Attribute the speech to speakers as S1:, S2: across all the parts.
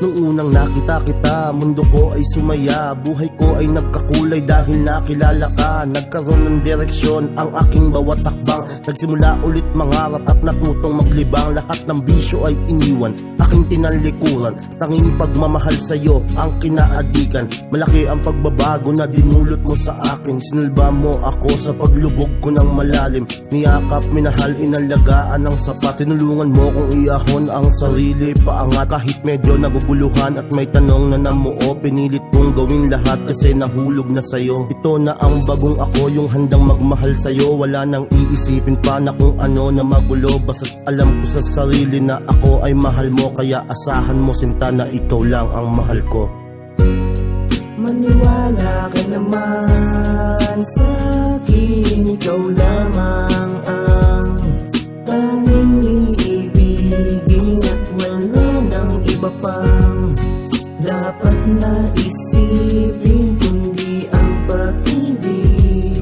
S1: Nung unang nakita kita, mundo ko ay sumaya. Buhay ko ay nagkakulay dahil nakilala ka. Nagkaroon ng direksyon ang aking bawat takbang. Nagsimula ulit mangarap at natutong maglibang. Lahat ng bisyo ay iniwan, aking tinalikuran. Tanging pagmamahal sa'yo ang kinaadikan. Malaki ang pagbabago na dinulot mo sa akin. Sinalba mo ako sa paglubog ko ng malalim. Niyakap, minahal, inalagaan ng sapat. Tinulungan mo kong iahon ang sarili paangat. Kahit medyo naguguluhan at may tanong na namuo, pinilit kong gawin lahat kasi nahulog na sa'yo. Ito na ang bagong ako, yung handang magmahal sa'yo. Wala nang iisipin pa na kung ano na magulo. Basta't alam ko sa sarili na ako ay mahal mo. Kaya asahan mo sinta na ikaw lang ang mahal ko.
S2: Maniwala ka naman sa akin, ikaw lamang ang tanging iibigin. At wala nang iba pang dapat na isipin kundi ang pag-ibig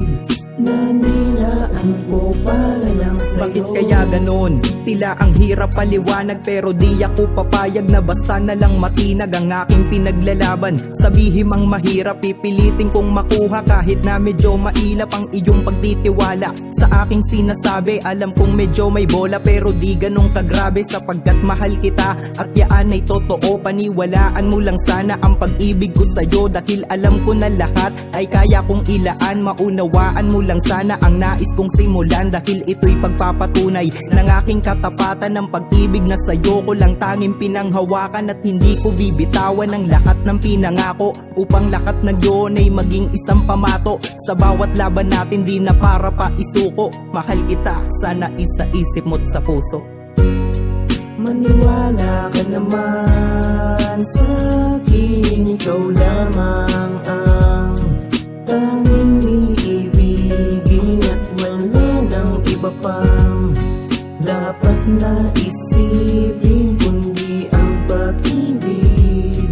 S2: na nilaan ko para lang sa'yo.
S3: Bakit kaya ganon? Tila ang hirap paliwanag pero di ako papayag na basta na lang matinag ang aking pinaglalaban. Sabihin mang mahirap, pipilitin kong makuha kahit na medyo mailap ang iyong pagtitiwala sa aking sinasabi. Alam kong medyo may bola pero di ganong kagrabe sapagkat mahal kita at yaan ay totoo. Paniwalaan mo lang sana ang pag-ibig ko sa'yo dahil alam ko na lahat ay kaya kong ilaan. Maunawaan mo lang sana ang nais kong simulan dahil ito'y pagpapatunay ng aking katapatan ng pag-ibig na sa'yo ko lang tanging pinanghawakan. At hindi ko bibitawan ang lahat ng pinangako upang lahat ng yun ay maging isang pamato. Sa bawat laban natin di na para pa isuko. Mahal kita, sana isa isip mo't sa puso.
S2: Maniwala ka naman sa akin, ikaw lamang ang tanging iibigin. At wala nang iba pang dapat na isipin kundi ang pag-ibig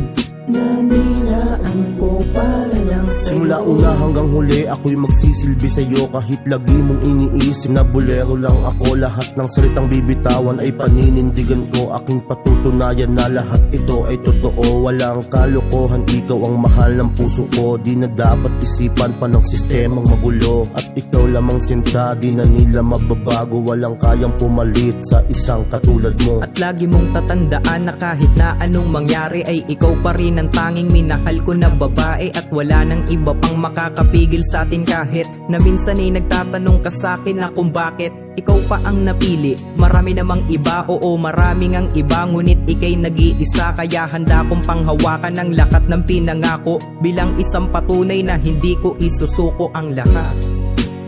S2: na nilaan ko para lang sa'yo.
S1: Simula una hanggang huli ako'y magsisilbi sa'yo. Kahit lagi mong iniisip na bolero lang ako. Lahat ng salitang bibitawan ay paninindigan ko. Aking patutunayan na lahat ito ay totoo. Walang kalokohan, ikaw ang mahal ng puso ko. Di na dapat isipan pa ng sistemang magulo. At ikaw lamang sinta, di na nila mababago. Walang kayang pumalit sa isang katulad mo.
S3: At lagi mong tatandaan na kahit na anong mangyari ay ikaw pa rin ang tanging minahal ko na babae. At wala nang iba pang makakapigil sa atin kahit na minsan ay nagtatanong ka sa akin na kung bakit ikaw pa ang napili. Marami namang iba, oo maraming ang iba, ngunit ikay nag-iisa. Kaya handa kong panghawakan ang lahat ng pinangako bilang isang patunay na hindi ko isusuko ang lahat.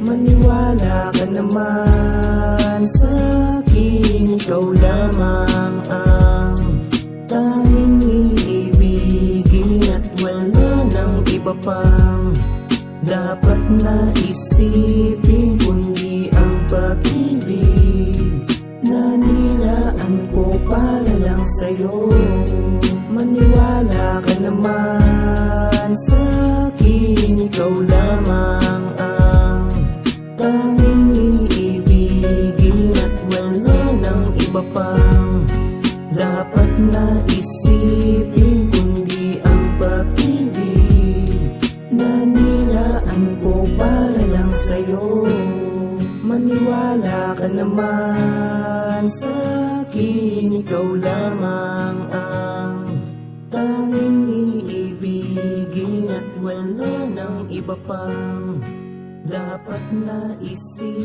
S2: Maniwala ka naman sa akin, ikaw lamang ang tanging iibigin. At wala nang iba pang dapat na isipin kundi ang pag-ibig na nilaan ko para lang sa'yo. Maniwala ka naman sa akin, ikaw lamang ang tanging iibigin. At wala nang iba pang dapat na isipin kundi ang pag-ibig na nilaan ko para lang sa'yo. Maniwala ka naman sa akin, ikaw lamang ang tanging iibigin. At wala nang iba pang dapat na isipin